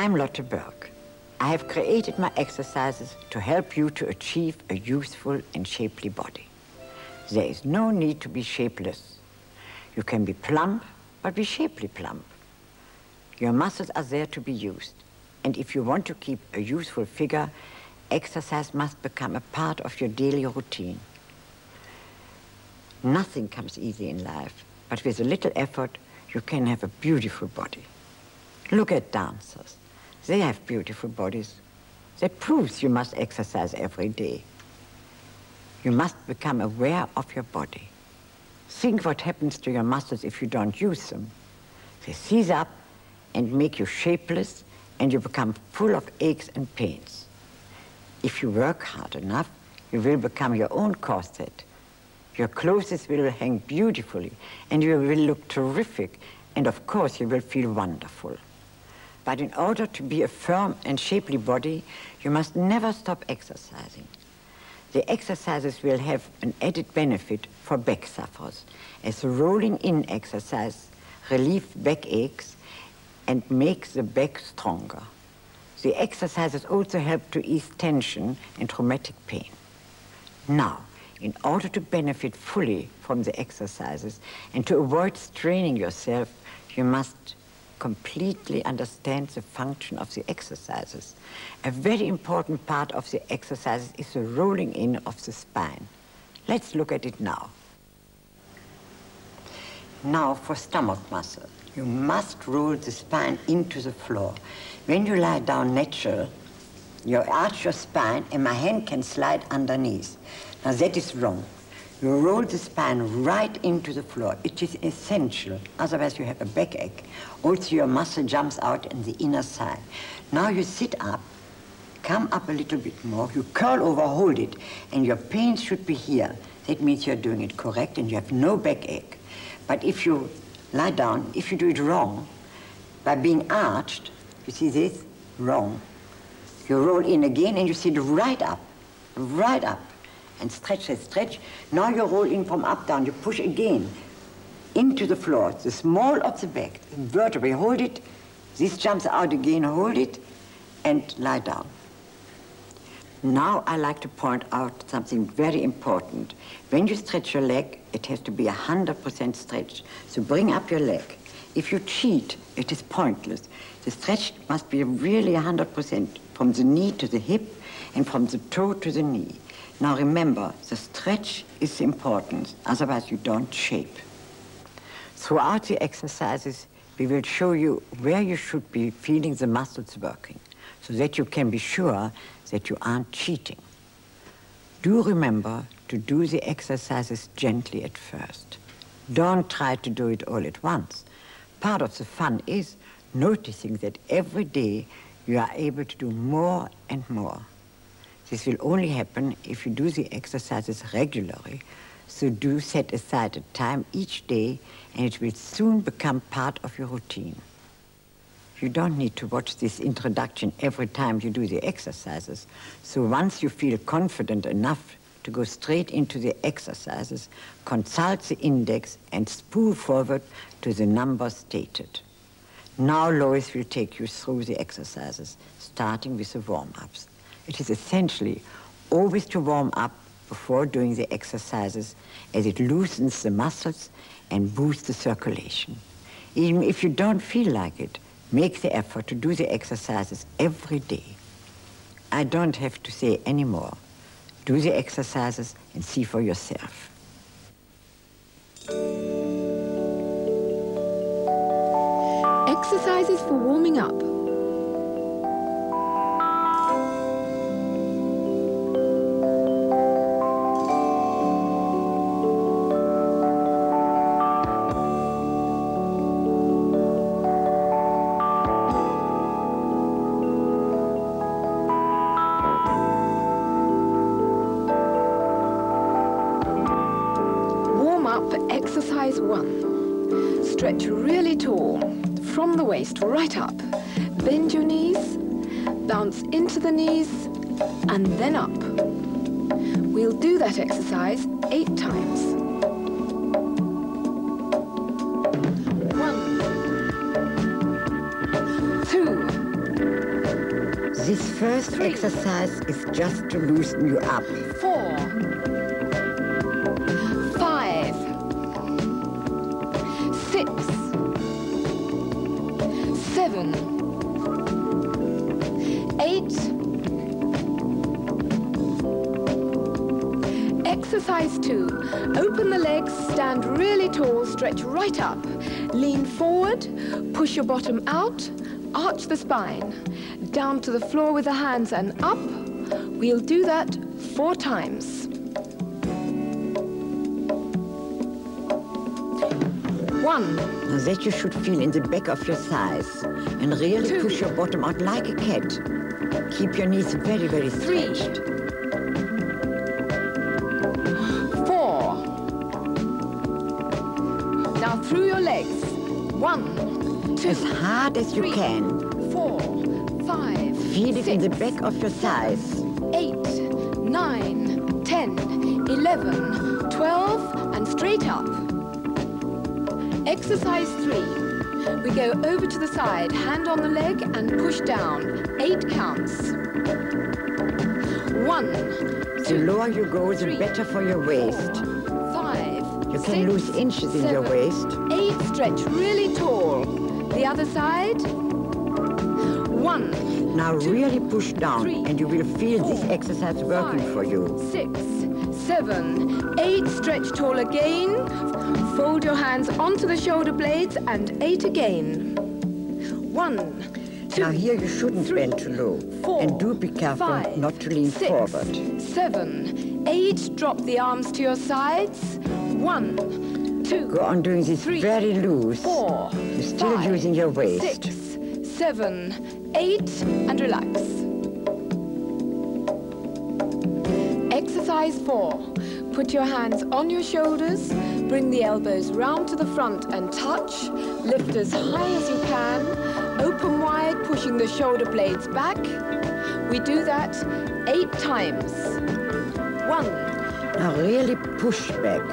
I'm Lotte Berk. I have created my exercises to help you to achieve a youthful and shapely body. There is no need to be shapeless. You can be plump, but be shapely plump. Your muscles are there to be used. And if you want to keep a youthful figure, exercise must become a part of your daily routine. Nothing comes easy in life, but with a little effort, you can have a beautiful body. Look at dancers. They have beautiful bodies. That proves you must exercise every day. You must become aware of your body. Think what happens to your muscles if you don't use them. They seize up and make you shapeless, and you become full of aches and pains. If you work hard enough, you will become your own corset. Your clothes will hang beautifully, and you will look terrific, and of course you will feel wonderful. But in order to be a firm and shapely body, you must never stop exercising. The exercises will have an added benefit for back sufferers, as the rolling in exercise relieves backaches and makes the back stronger. The exercises also help to ease tension and traumatic pain. Now, in order to benefit fully from the exercises and to avoid straining yourself, you must completely understand the function of the exercises. A very important part of the exercises is the rolling in of the spine. Let's look at it now. Now for stomach muscle. You must roll the spine into the floor. When you lie down natural, you arch your spine and my hand can slide underneath. Now that is wrong. You roll the spine right into the floor. It is essential, otherwise you have a backache. Also your muscle jumps out in the inner thigh. Now you sit up, come up a little bit more, you curl over, hold it, and your pain should be here. That means you're doing it correct and you have no backache. But if you lie down, if you do it wrong, by being arched, you see this? Wrong. You roll in again and you sit right up, and stretch and stretch. Now you roll in from up, down. You push again into the floor, the small of the back, the vertebrae, hold it. This jumps out again, hold it, and lie down. Now I like to point out something very important. When you stretch your leg, it has to be 100% stretch. So bring up your leg. If you cheat, it is pointless. The stretch must be really 100% from the knee to the hip and from the toe to the knee. Now remember, the stretch is important, otherwise you don't shape. Throughout the exercises, we will show you where you should be feeling the muscles working, so that you can be sure that you aren't cheating. Do remember to do the exercises gently at first. Don't try to do it all at once. Part of the fun is noticing that every day you are able to do more and more. This will only happen if you do the exercises regularly, so do set aside a time each day and it will soon become part of your routine. You don't need to watch this introduction every time you do the exercises, so once you feel confident enough to go straight into the exercises, consult the index and spool forward to the number stated. Now Lois will take you through the exercises, starting with the warm-ups. It is essentially always to warm up before doing the exercises, as it loosens the muscles and boosts the circulation. Even if you don't feel like it, make the effort to do the exercises every day. I don't have to say any more. Do the exercises and see for yourself. Exercises for warming up. For exercise 1. Stretch really tall, from the waist right up. Bend your knees, bounce into the knees, and then up. We'll do that exercise 8 times. 1, 2, This first exercise is just to loosen you up. 4, 5, 6, 7, 8. Exercise 2. Open the legs, stand really tall, stretch right up. Lean forward, push your bottom out, arch the spine. Down to the floor with the hands and up. We'll do that 4 times. 1. Now that you should feel in the back of your thighs and really 2. push your bottom out like a cat. Keep your knees very, very 3. stretched. 4. Now through your legs. 1, 2, As hard as you 3, can. 4, 5, Feel it 6, in the back of your thighs. 8, 9, 10, 11, 12, and straight up. Exercise 3. We go over to the side, hand on the leg and push down. 8 counts. 1, 2, The lower you go, the 3, better for your waist. 5, You 6, can lose inches in your 7, waist. 8, stretch really tall. The other side. 1. Now 2, really push down 3, and you will feel this 4, exercise working 5, for you. 6, 7, 8, stretch tall again. Fold your hands onto the shoulder blades and 8 again. 1, 2, Now here you shouldn't 3, bend too low. 4, And do be careful 5, not to lean 6, forward. 7, 8, drop the arms to your sides. 1, 2, Go on doing this 3, very loose. 4, You're still 5, using your waist. 6, 7, 8, and relax. Exercise 4. Put your hands on your shoulders, bring the elbows round to the front and touch. Lift as high as you can. Open wide, pushing the shoulder blades back. We do that 8 times. 1, Now really push back.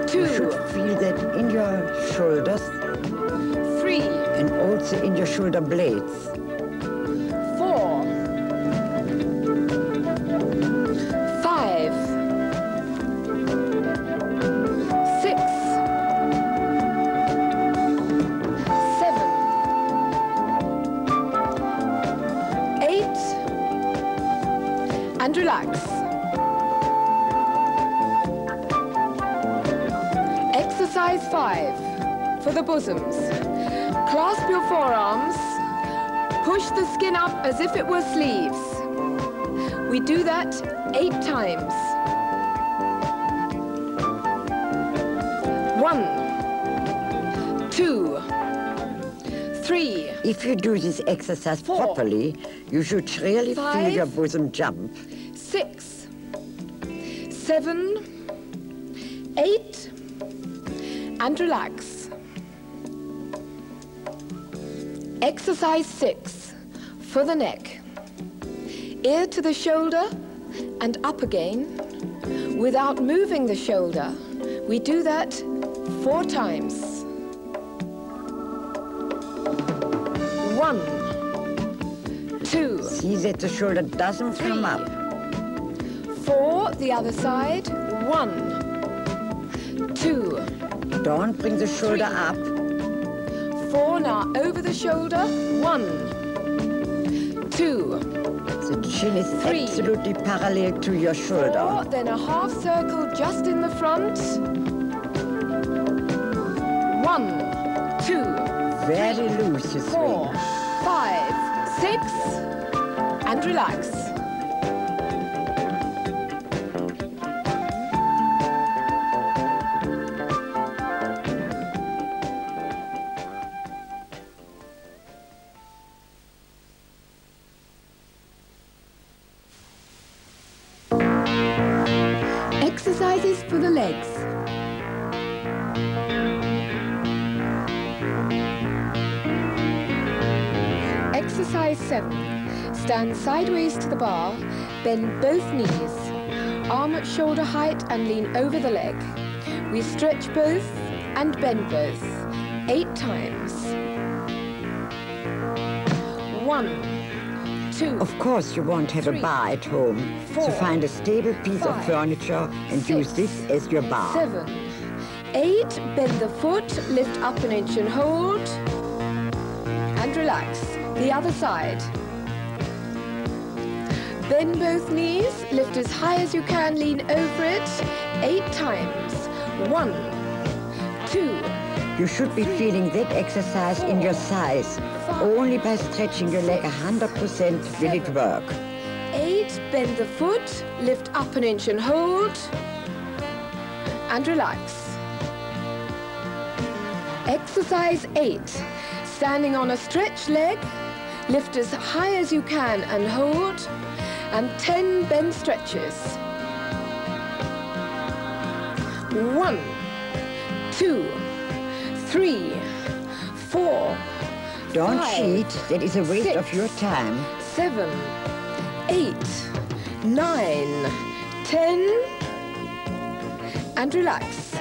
2, You should feel that in your shoulders 3, and also in your shoulder blades. 4, 5, 6, 7, 8, and relax. Exercise 5 for the bosoms. Clasp your forearms. Push the skin up as if it were sleeves. We do that 8 times. 1, 2, 3, If you do this exercise 4, properly, you should really feel 5, your bosom jump. 6, 7, 8, and relax. Exercise 6 for the neck. Ear to the shoulder and up again without moving the shoulder. We do that 4 times. 1, 2, See that the shoulder doesn't 3, come up. 4, the other side. 1, 2, Don't bring the shoulder 3, up. 4, now over the shoulder. 1, 2, The chin is 3, absolutely parallel to your 4, shoulder. then a half circle just in the front. 1, 2, Very loose you 4, swing. 5, 6, and relax. Exercises for the legs. Exercise 7. Stand sideways to the bar, bend both knees, arm at shoulder height and lean over the leg. We stretch both and bend both 8 times. 1, 2, 2. Of course you won't have 3, a bar at home, 4, so find a stable piece 5, of furniture and 6, use this as your bar. 7, 8. Bend the foot, lift up an inch and hold. And relax. The other side. Bend both knees, lift as high as you can, lean over it. 8 times. 1, 2. You should be feeling that exercise in your thighs. Only by stretching your leg 100% will it work. 8. Bend the foot, lift up an inch and hold. And relax. Exercise 8. Standing on a stretched leg, lift as high as you can and hold. And 10 bend stretches. 1, 2, 3, 4. Don't 5, cheat, that is a waste 6, of your time. 7, 8, 9, 10. And relax.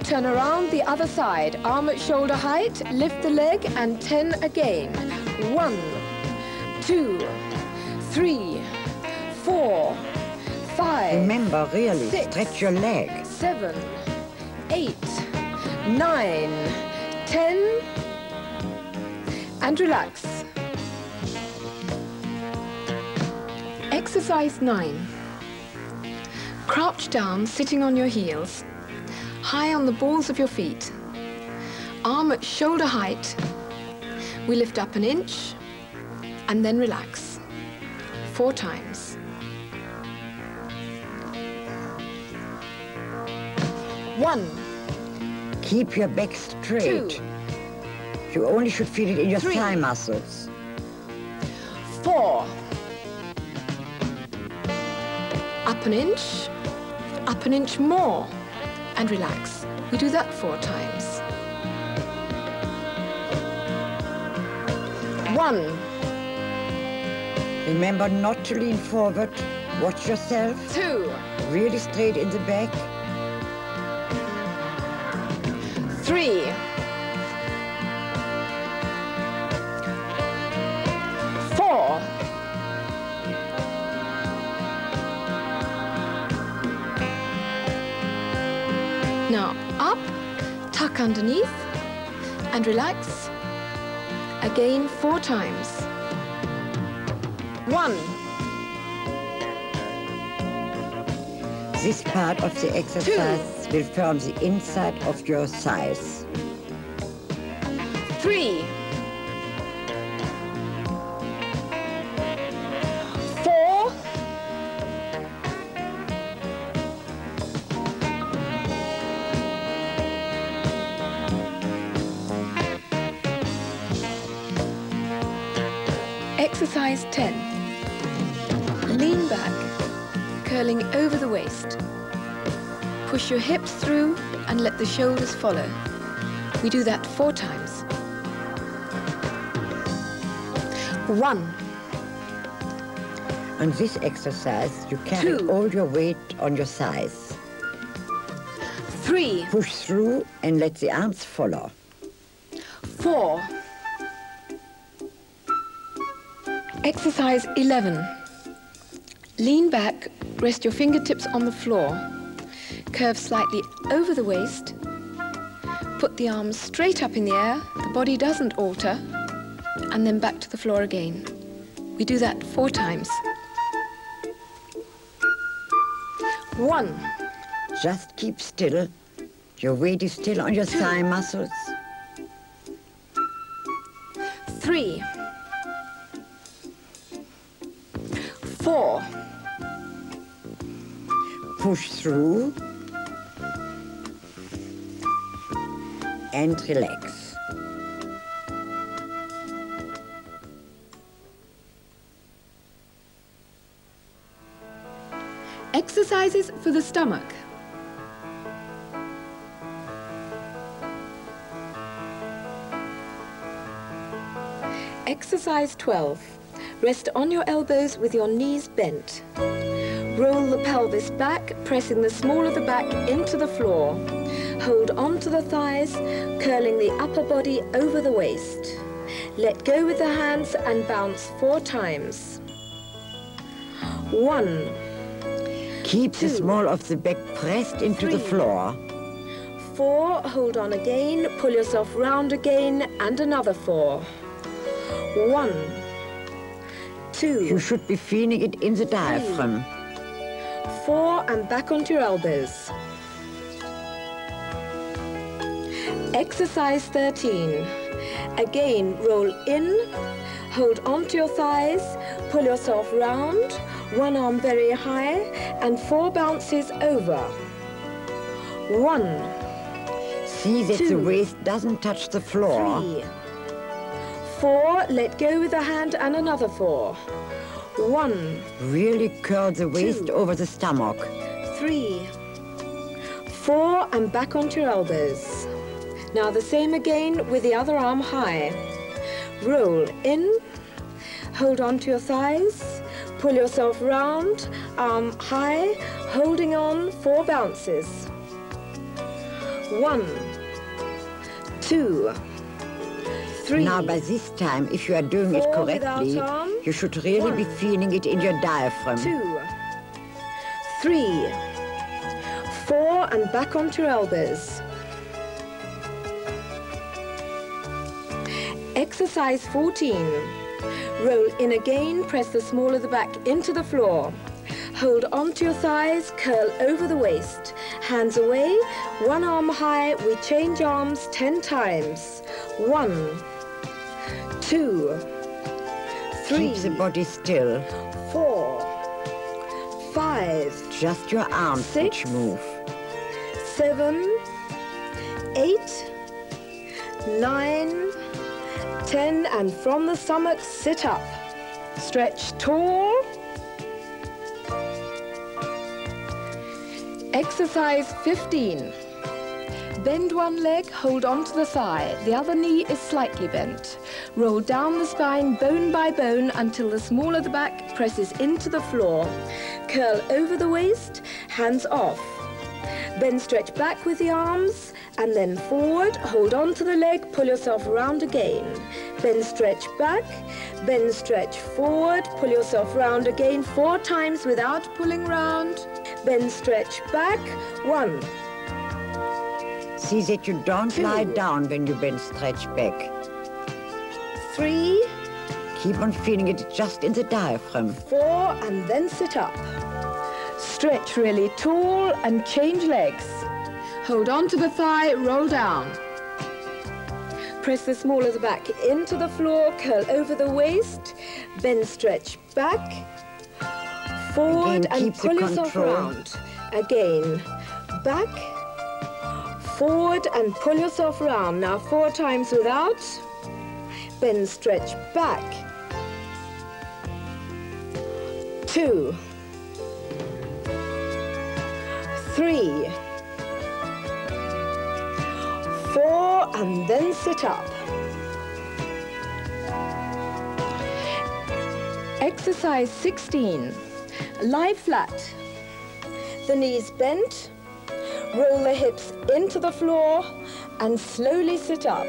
Turn around the other side. Arm at shoulder height, lift the leg and 10 again. 1, 2, 3, 4, 5. Remember, really, 6, stretch your leg. 7, 8, 9, 10. And relax. Exercise 9. Crouch down, sitting on your heels, high on the balls of your feet. Arm at shoulder height. We lift up an inch and then relax. 4 times. 1. Keep your back straight. 2. You only should feel it in your 3. thigh muscles. 4. Up an inch more, and relax. We do that 4 times. 1. Remember not to lean forward. Watch yourself. 2. Really straight in the back. 3. 4. 4. Now up, tuck underneath, and relax. Again 4 times. 1. This part of the exercise will firm the inside of your thighs. 3. 4. 10. Lean back, curling over the waist. Push your hips through and let the shoulders follow. We do that 4 times. 1. On this exercise, you carry 2. all your weight on your thighs. 3. Push through and let the arms follow. 4. Exercise 11. Lean back, rest your fingertips on the floor. Curve slightly over the waist. Put the arms straight up in the air, the body doesn't alter, and then back to the floor again. We do that 4 times. 1. Just keep still. Your weight is still on your thigh muscles. 3. 4. Push through and relax. Exercises for the stomach. Exercise 12. Rest on your elbows with your knees bent. Roll the pelvis back, pressing the small of the back into the floor. Hold on to the thighs, curling the upper body over the waist. Let go with the hands and bounce 4 times. 1. Keep the small of the back pressed into the 3. floor. 4, hold on again, pull yourself round again, and another 4. 1, 2. You should be feeling it in the diaphragm. 4, and back onto your elbows. Exercise 13. Again, roll in, hold onto your thighs, pull yourself round, one arm very high, and 4 bounces over. 1, See that 2, the waist doesn't touch the floor. 3, 4, let go with a hand and another 4. 1, Really curl the waist 2, over the stomach. 3, 4, and back onto your elbows. Now the same again with the other arm high. Roll in, hold on to your thighs, pull yourself round, arm high, holding on, 4 bounces. 1, 2, 3. Now by this time, if you are doing it 4 without correctly, arm. you should really be 1, feeling it in your diaphragm. 2, 3, 4, and back onto your elbows. Exercise 14. Roll in again, press the small of the back into the floor. Hold onto your thighs, curl over the waist. Hands away, one arm high, we change arms 10 times. 1, 2, 3, Keep the body still. 4, 5, Just your arms 6, which move. 7, 8, 9, 10, and from the stomach, sit up. Stretch tall. Exercise 15. Bend one leg, hold onto the thigh. The other knee is slightly bent. Roll down the spine bone by bone until the small of the back presses into the floor. Curl over the waist, hands off. Then stretch back with the arms, and then forward, hold on to the leg, pull yourself around again. Then stretch back, then stretch forward, pull yourself round again 4 times without pulling round. Then stretch back, 1, See that you don't 2, lie down when you bend stretch back. 3, Keep on feeling it just in the diaphragm. 4, and then sit up. Stretch really tall and change legs. Hold on to the thigh, roll down. Press the small of the back into the floor, curl over the waist, then stretch back, forward, Again, and keep the pull yourself control. round. Again, back, forward, and pull yourself round. Now 4 times without, then stretch back. 2, 3, 4, and then sit up. Exercise 16. Lie flat. The knees bent. Roll the hips into the floor and slowly sit up.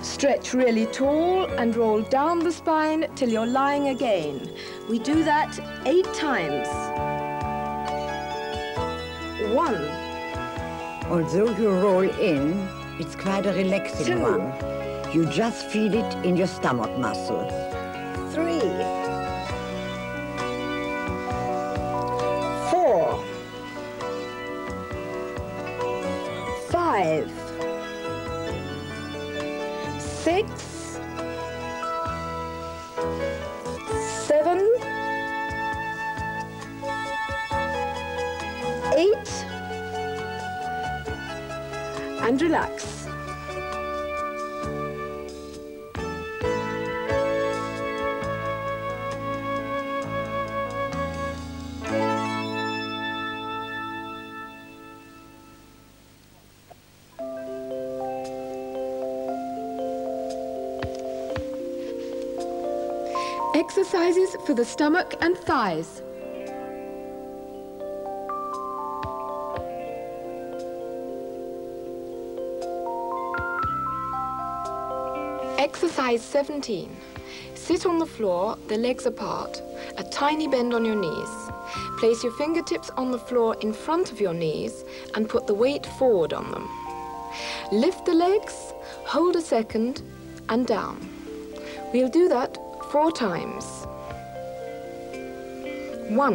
Stretch really tall and roll down the spine till you're lying again. We do that 8 times. 1, Although you roll in, it's quite a relaxing 2, one. You just feel it in your stomach muscle. 3, 4, 5, 6, 7, 8, and relax. Exercises for the stomach and thighs. Exercise Exercise 17. Sit on the floor, the legs apart, a tiny bend on your knees. Place your fingertips on the floor in front of your knees and put the weight forward on them. Lift the legs, hold a second, and down. We'll do that 4 times. 1.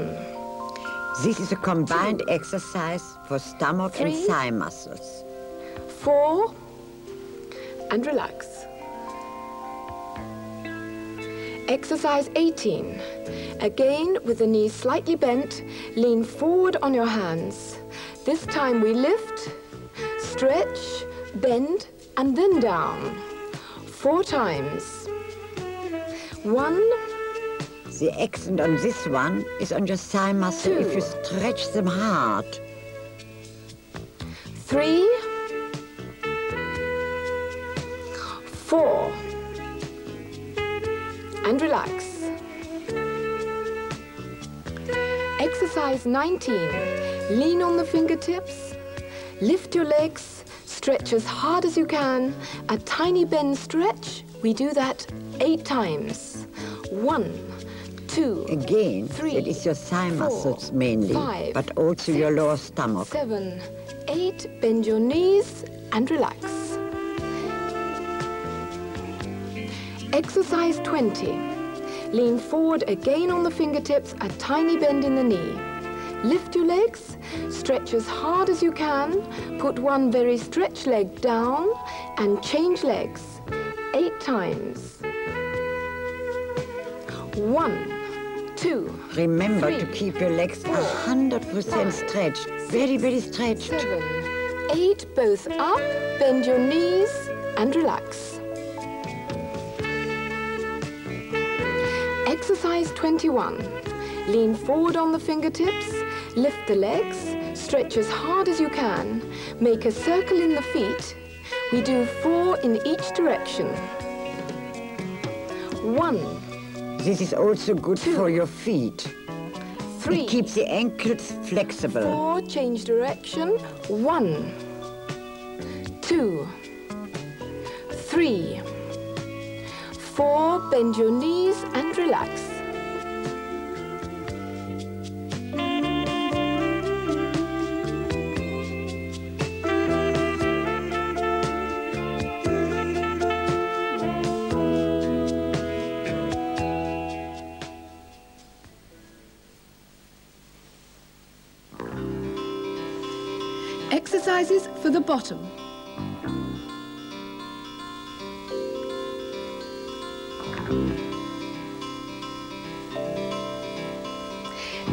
This is a combined exercise for stomach 3, and thigh muscles. 4, and relax. Exercise 18. Again, with the knees slightly bent, lean forward on your hands. This time we lift, stretch, bend, and then down. 4 times. 1. The accent on this one is on your thigh muscle 2. if you stretch them hard. 3, 4, and relax. Exercise 19. Lean on the fingertips, lift your legs, stretch as hard as you can, a tiny bend stretch. We do that 8 times. 1, 2, Again, 3, it is your thigh 4, muscles mainly, 5, but also your 6, lower stomach. 7, 8, bend your knees and relax. Exercise 20. Lean forward again on the fingertips, a tiny bend in the knee. Lift your legs, stretch as hard as you can, put one very stretched leg down and change legs 8 times. 1, 2, Remember 3, to keep your legs 4, 100% 5, stretched, very, very stretched. 7, 8, both up, bend your knees and relax. Exercise 21. Lean forward on the fingertips, lift the legs, stretch as hard as you can, make a circle in the feet. We do 4 in each direction. 1, This is also good 2, for your feet. 3, It keeps the ankles flexible. 4, change direction. 1, 2, 3, 4, bend your knees and relax. Exercises for the bottom.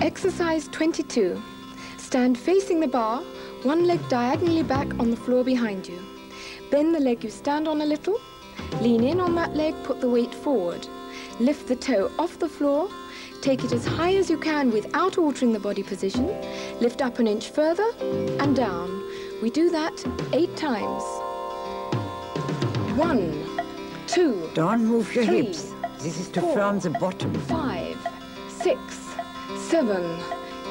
Exercise 22. Stand facing the bar, one leg diagonally back on the floor behind you. Bend the leg you stand on a little. Lean in on that leg, put the weight forward. Lift the toe off the floor. Take it as high as you can without altering the body position. Lift up an inch further and down. We do that 8 times. 1, 2, Don't move your 3, hips. This is to 4, firm the bottom. 5, 6, 7,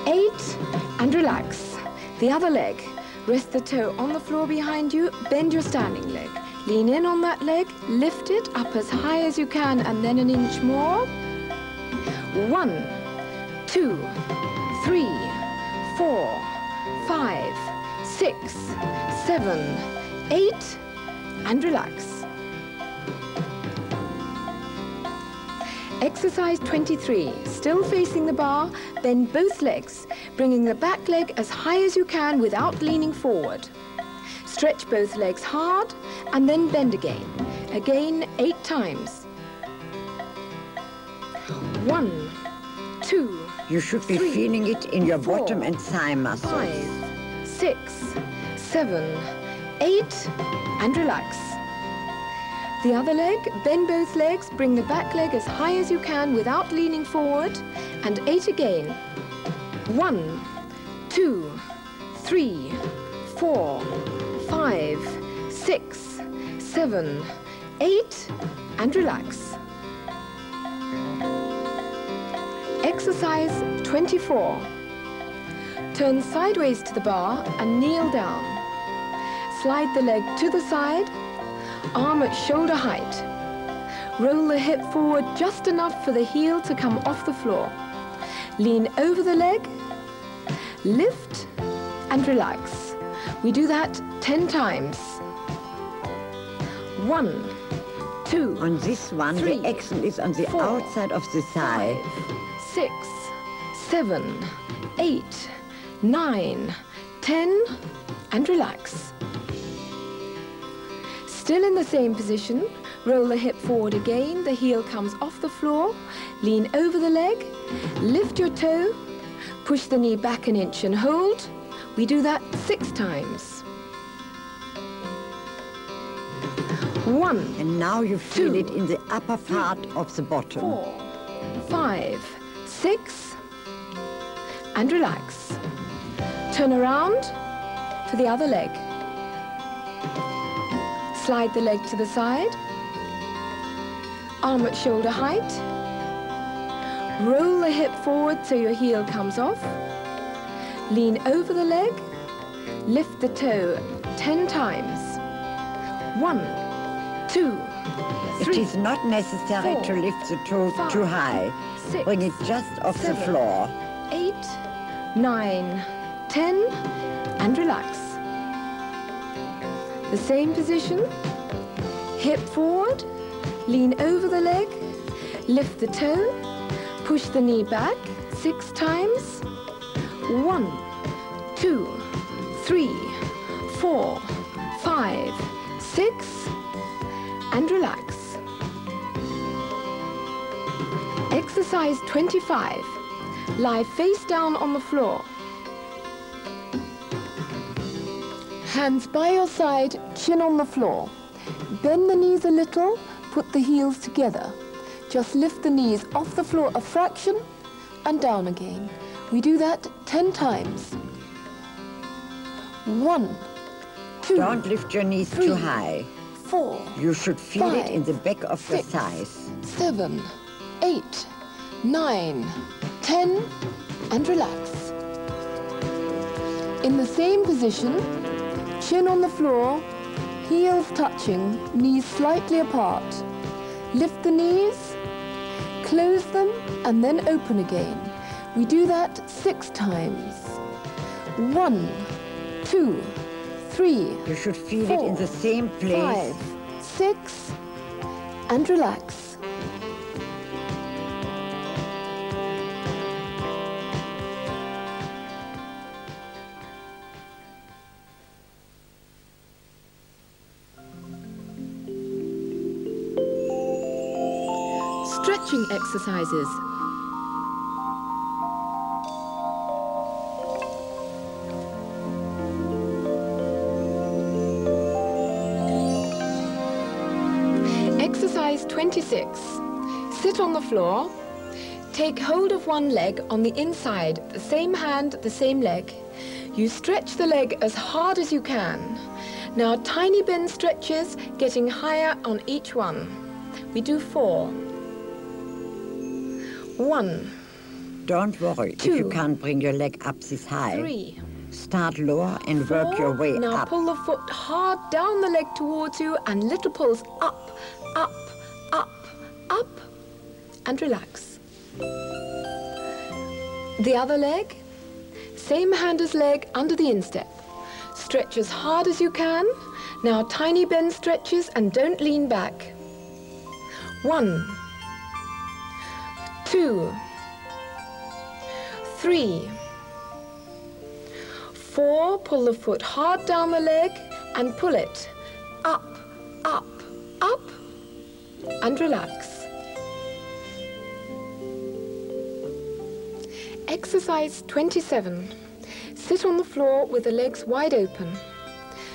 8, and relax. The other leg. Rest the toe on the floor behind you, bend your standing leg. Lean in on that leg, lift it up as high as you can, and then an inch more. 1, 2, 3, 4, 5, 6, 7, 8, and relax. Exercise 23. Still facing the bar, bend both legs, bringing the back leg as high as you can without leaning forward. Stretch both legs hard and then bend again. Again 8 times. 1, 2, You should be 3, feeling it in your 4, bottom and thigh muscles. 5, 6, 7, 8, and relax. The other leg, bend both legs, bring the back leg as high as you can without leaning forward, and 8 again. 1, 2, 3, 4, 5, 6, 7, 8, and relax. Exercise 24. Turn sideways to the bar and kneel down. Slide the leg to the side, arm at shoulder height. Roll the hip forward just enough for the heel to come off the floor. Lean over the leg, lift and relax. We do that 10 times. 1, 2, On this one, 3, the action is on the 4, outside of the thigh. 5, 6, 7, 8, 9, 10, and relax. Still in the same position, roll the hip forward again, the heel comes off the floor, lean over the leg, lift your toe, push the knee back an inch and hold. We do that 6 times. 1, And now you feel 2, it in the upper part of the bottom. 4, 5, 6, and relax. Turn around for the other leg. Slide the leg to the side. Arm at shoulder height. Roll the hip forward so your heel comes off. Lean over the leg. Lift the toe 10 times. 1, 2, 3. It is not necessary 4, to lift the toe 5, too high. 6, Bring it just off the 7, floor. 8, 9, 10, and relax. The same position, hip forward, lean over the leg, lift the toe, push the knee back 6 times. 1, 2, 3, 4, 5, 6, and relax. Exercise 25. Lie face down on the floor. Hands by your side, chin on the floor. Bend the knees a little, put the heels together. Just lift the knees off the floor a fraction and down again. We do that 10 times. 1, 2, Don't lift your knees 3, too high. 4, You should feel it 5, in the back of your 6, thighs. 7, 8, 9, 10, and relax. In the same position, chin on the floor, heels touching, knees slightly apart. Lift the knees, close them, and then open again. We do that 6 times. 1, 2, 3, You should feel it 4, in the same place. 5, 6, and relax. Stretching exercises. Exercise 26. Sit on the floor. Take hold of one leg on the inside, the same hand, the same leg. You stretch the leg as hard as you can. Now tiny bend stretches, getting higher on each one. We do 4. 1, Don't worry 2, if you can't bring your leg up this high. 3, Start lower and work 4. your way Now up. pull the foot hard down the leg towards you and little pulls up, up, up, up, and relax. The other leg, same hand as leg under the instep. Stretch as hard as you can. Now tiny bend stretches and don't lean back. 1, 2, 3, 4, pull the foot hard down the leg and pull it up, up, up, and relax. Exercise 27. Sit on the floor with the legs wide open.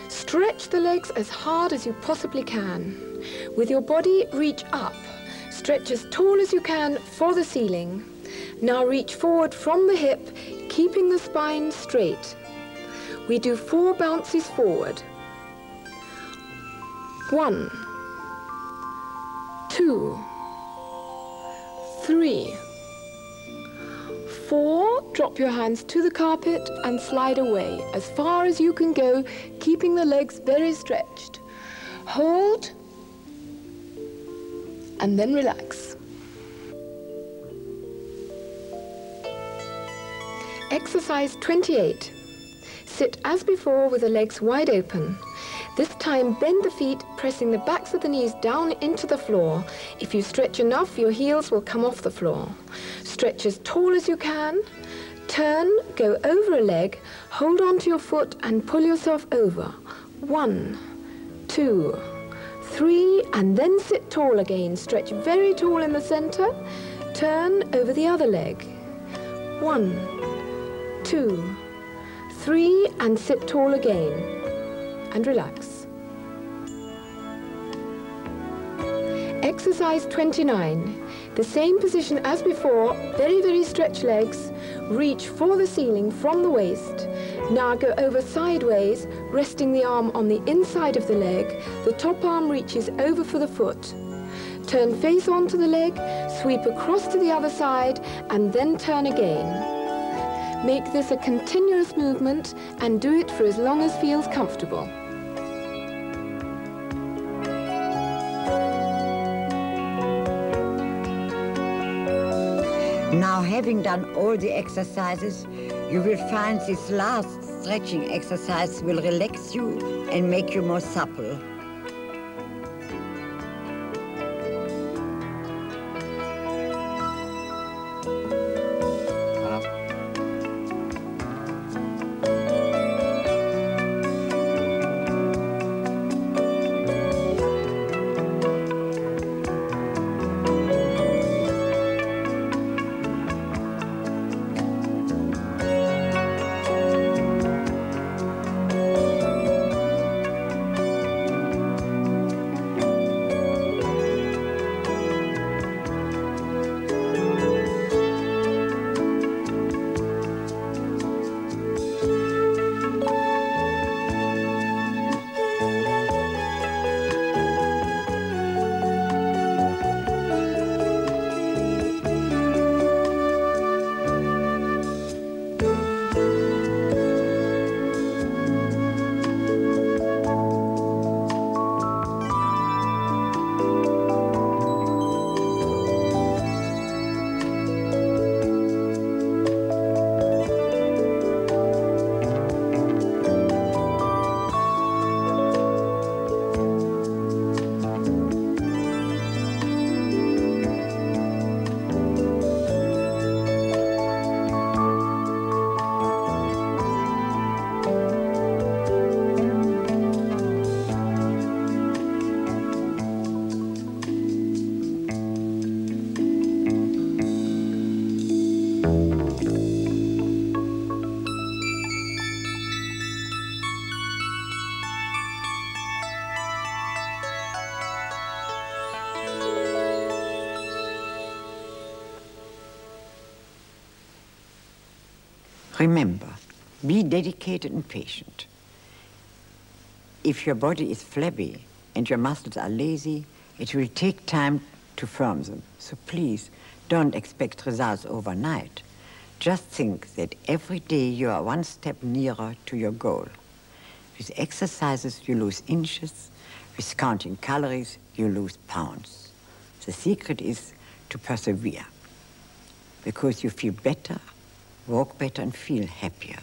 Stretch the legs as hard as you possibly can. With your body, reach up. Stretch as tall as you can for the ceiling. Now reach forward from the hip, keeping the spine straight. We do 4 bounces forward. 1, 2, 3, 4. Drop your hands to the carpet and slide away as far as you can go, keeping the legs very stretched. Hold and then relax. Exercise 28. Sit as before with the legs wide open. This time bend the feet, pressing the backs of the knees down into the floor. If you stretch enough, your heels will come off the floor. Stretch as tall as you can. Turn, go over a leg, hold on to your foot and pull yourself over. 1, 2, 3, and then sit tall again. Stretch very tall in the center. Turn over the other leg. 1, 2, 3, and sit tall again. And relax. Exercise 29. The same position as before, very stretched legs. Reach for the ceiling from the waist. Now go over sideways, resting the arm on the inside of the leg. The top arm reaches over for the foot. Turn face onto the leg, sweep across to the other side, and then turn again. Make this a continuous movement and do it for as long as feels comfortable. Now, having done all the exercises, you will find this last stretching exercise will relax you and make you more supple. Remember, be dedicated and patient. If your body is flabby and your muscles are lazy, it will take time to firm them. So please don't expect results overnight. Just think that every day you are one step nearer to your goal. With exercises, you lose inches. With counting calories, you lose pounds. The secret is to persevere, because you feel better, walk better, and feel happier.